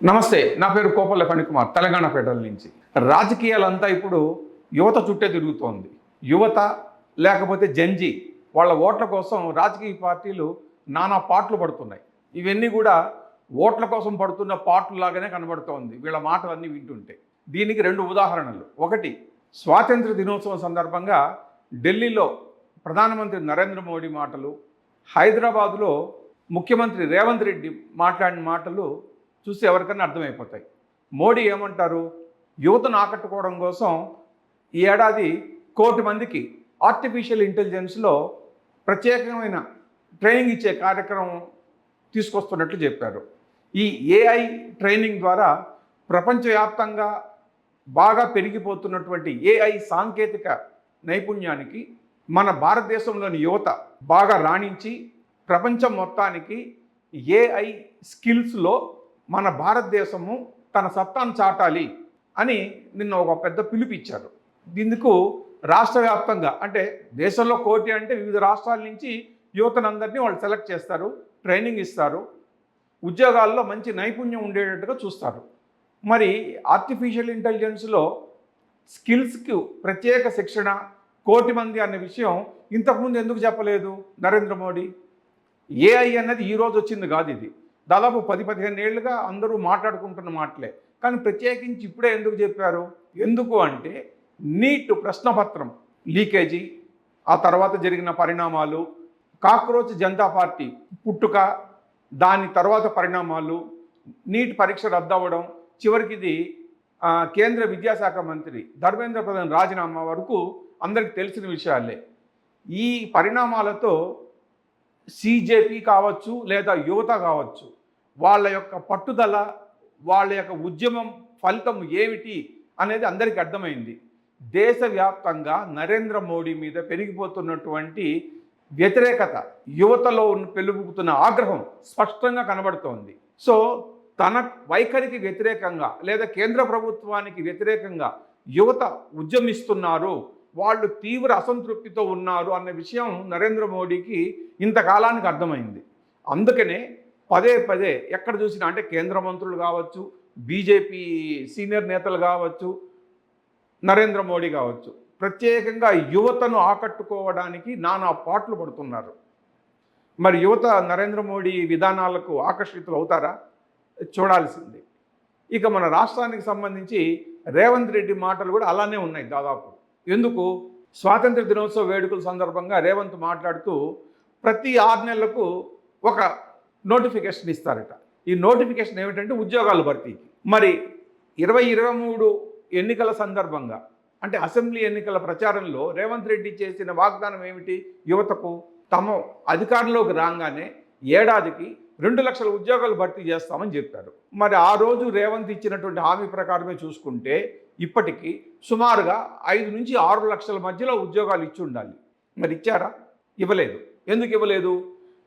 నమస్తే, నా పేరు కోపల్ల ఫణికుమార్, తెలంగాణ ఫెడరల్ నుంచి. రాజకీయాలంతా ఇప్పుడు యువత చుట్టే తిరుగుతోంది. యువత లేకపోతే జంజీ వాళ్ళ ఓట్ల కోసం రాజకీయ పార్టీలు నానా పాటలు పడుతున్నాయి. ఇవన్నీ కూడా ఓట్ల కోసం పడుతున్న పాటలులాగానే కనబడుతోంది వీళ్ళ మాటలన్నీ వింటుంటే. దీనికి రెండు ఉదాహరణలు. ఒకటి, స్వాతంత్ర దినోత్సవం సందర్భంగా ఢిల్లీలో ప్రధానమంత్రి నరేంద్ర మోడీ మాటలు, హైదరాబాదులో ముఖ్యమంత్రి రేవంత్ రెడ్డి మాట్లాడిన మాటలు చూసి ఎవరికైనా అర్థమైపోతాయి. మోడీ ఏమంటారు, యువతను ఆకట్టుకోవడం కోసం ఈ ఏడాది 1 కోటి మందికి ఆర్టిఫిషియల్ ఇంటెలిజెన్స్లో ప్రత్యేకమైన ట్రైనింగ్ ఇచ్చే కార్యక్రమం తీసుకొస్తున్నట్లు చెప్పారు. ఈ ఏఐ ట్రైనింగ్ ద్వారా ప్రపంచవ్యాప్తంగా బాగా పెరిగిపోతున్నటువంటి ఏఐ సాంకేతిక నైపుణ్యానికి మన భారతదేశంలోని యువత బాగా రాణించి ప్రపంచం మొత్తానికి ఏఐ స్కిల్స్లో మన భారతదేశము తన సత్తాను చాటాలి అని నిన్న ఒక పెద్ద పిలుపు ఇచ్చారు. దీనికి రాష్ట్ర వ్యాప్తంగా, అంటే దేశంలో 1 కోటి అంటే వివిధ రాష్ట్రాల నుంచి యువతనందరినీ వాళ్ళు సెలెక్ట్ చేస్తారు, ట్రైనింగ్ ఇస్తారు, ఉద్యోగాల్లో మంచి నైపుణ్యం ఉండేటట్టుగా చూస్తారు. మరి ఆర్టిఫిషియల్ ఇంటెలిజెన్స్లో స్కిల్స్కి ప్రత్యేక శిక్షణ 1 కోటి మంది అనే విషయం ఇంతకుముందు ఎందుకు చెప్పలేదు నరేంద్ర మోడీ? ఏఐ అన్నది ఈరోజు వచ్చింది కాదు, ఇది దాదాపు 10-15 ఏళ్ళుగా అందరూ మాట్లాడుకుంటున్న మాటలే. కానీ ప్రత్యేకించి ఇప్పుడే ఎందుకు చెప్పారు? ఎందుకు అంటే నీట్ ప్రశ్నపత్రం లీకేజీ, ఆ తర్వాత జరిగిన పరిణామాలు, కాక్రోచ్ జనతా పార్టీ పుట్టుక, దాని తర్వాత పరిణామాలు, నీట్ పరీక్ష రద్దవడం, చివరికి ఇది కేంద్ర విద్యాశాఖ మంత్రి ధర్మేంద్ర ప్రధాన్ రాజీనామా వరకు అందరికీ తెలిసిన విషయాలే. ఈ పరిణామాలతో సిజేపీ కావచ్చు లేదా యువత కావచ్చు, వాళ్ళ యొక్క పట్టుదల, వాళ్ళ యొక్క ఉద్యమం ఫలితం ఏమిటి అనేది అందరికీ అర్థమైంది. దేశవ్యాప్తంగా నరేంద్ర మోడీ మీద పెరిగిపోతున్నటువంటి వ్యతిరేకత, యువతలో పెలుగుతున్న ఆగ్రహం స్పష్టంగా కనబడుతోంది. సో తన వైఖరికి వ్యతిరేకంగా లేదా కేంద్ర ప్రభుత్వానికి వ్యతిరేకంగా యువత ఉద్యమిస్తున్నారు, వాళ్ళు తీవ్ర అసంతృప్తితో ఉన్నారు అన్న విషయం నరేంద్ర మోడీకి ఇంతకాలానికి అర్థమైంది. అందుకనే పదే పదే ఎక్కడ చూసినా, అంటే కేంద్ర మంత్రులు కావచ్చు, బీజేపీ సీనియర్ నేతలు కావచ్చు, నరేంద్ర మోడీ కావచ్చు, ప్రత్యేకంగా యువతను ఆకట్టుకోవడానికి నానా పాటలు పడుతున్నారు. మరి యువత నరేంద్ర మోడీ విధానాలకు ఆకర్షితులు అవుతారా? చూడాల్సింది. ఇక మన రాష్ట్రానికి సంబంధించి రేవంత్ రెడ్డి మాటలు కూడా అలానే ఉన్నాయి దాదాపు. ఎందుకు? స్వాతంత్ర దినోత్సవ వేడుకల సందర్భంగా రేవంత్ మాట్లాడుతూ ప్రతి 6 నెలలకు ఒక నోటిఫికేషన్ ఇస్తారట. ఈ నోటిఫికేషన్ ఏమిటంటే ఉద్యోగాల భర్తీకి. మరి 2023 ఎన్నికల సందర్భంగా, అంటే అసెంబ్లీ ఎన్నికల ప్రచారంలో రేవంత్ రెడ్డి చేసిన వాగ్దానం ఏమిటి? యువతకు తమ అధికారంలోకి రాగానే ఏడాదికి 2 లక్షల ఉద్యోగాలు భర్తీ చేస్తామని చెప్పారు. మరి ఆ రోజు రేవంత్ ఇచ్చినటువంటి హామీ ప్రకారమే చూసుకుంటే ఇప్పటికీ సుమారుగా 5 నుంచి 6 లక్షల మధ్యలో ఉద్యోగాలు ఇచ్చి ఉండాలి. మరి ఇచ్చారా? ఇవ్వలేదు. ఎందుకు ఇవ్వలేదు?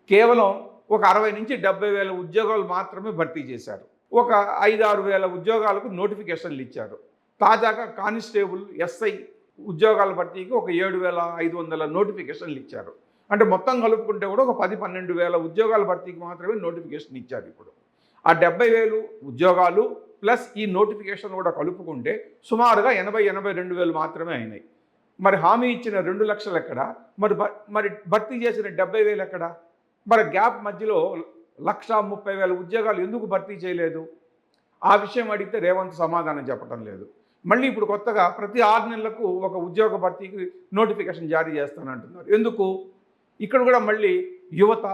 కేవలం ఒక 60 నుంచి 70 వేల ఉద్యోగాలు మాత్రమే భర్తీ చేశారు. ఒక 5-6 వేల ఉద్యోగాలకు నోటిఫికేషన్లు ఇచ్చారు. తాజాగా కానిస్టేబుల్, ఎస్ఐ ఉద్యోగాల భర్తీకి ఒక 7,500 నోటిఫికేషన్లు ఇచ్చారు. అంటే మొత్తం కలుపుకుంటే కూడా ఒక 10-12 వేల ఉద్యోగాల భర్తీకి మాత్రమే నోటిఫికేషన్ ఇచ్చారు. ఇప్పుడు ఆ 70,000 ఉద్యోగాలు ప్లస్ ఈ నోటిఫికేషన్ కూడా కలుపుకుంటే సుమారుగా 80-82 వేలు మాత్రమే అయినాయి. మరి హామీ ఇచ్చిన 2 లక్షలు ఎక్కడ? మరి భర్తీ చేసిన 70,000 ఎక్కడ? మరి గ్యాప్ మధ్యలో 1,30,000 ఉద్యోగాలు ఎందుకు భర్తీ చేయలేదు? ఆ విషయం అడిగితే రేవంత్ సమాధానం చెప్పడం లేదు. మళ్ళీ ఇప్పుడు కొత్తగా ప్రతి 6 నెలలకు ఒక ఉద్యోగ భర్తీకి నోటిఫికేషన్ జారీ చేస్తానంటున్నారు. ఎందుకు? ఇక్కడ కూడా మళ్ళీ యువత,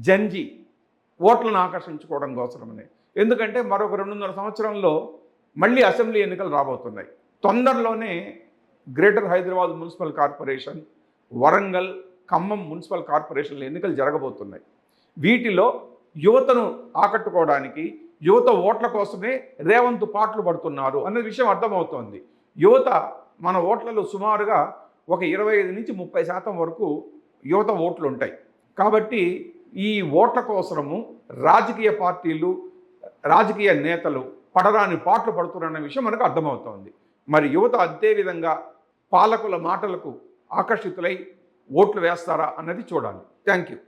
జంజీ ఓట్లను ఆకర్షించుకోవడం కోసమనే. ఎందుకంటే మరొక 2.5 సంవత్సరంలో మళ్ళీ అసెంబ్లీ ఎన్నికలు రాబోతున్నాయి. తొందరలోనే greater Hyderabad municipal corporation, Warangal, Khammam municipal కార్పొరేషన్ల ఎన్నికలు జరగబోతున్నాయి. వీటిలో యువతను ఆకట్టుకోవడానికి, యువత ఓట్ల కోసమే రేవంత్ పాటలు పడుతున్నారు అనే విషయం అర్థమవుతోంది. యువత మన ఓట్లలో సుమారుగా ఒక 25 నుంచి 30% వరకు యువత ఓట్లు ఉంటాయి. కాబట్టి ఈ ఓట్ల కోసము రాజకీయ పార్టీలు, రాజకీయ నేతలు పడరాని పాటలు పడుతున్నారన్న విషయం మనకు అర్థమవుతోంది. మరి యువత అదేవిధంగా పాలకుల మాటలకు ఆకర్షితులై ఓట్లు వేస్తారా అన్నది చూడాలి. Thank you.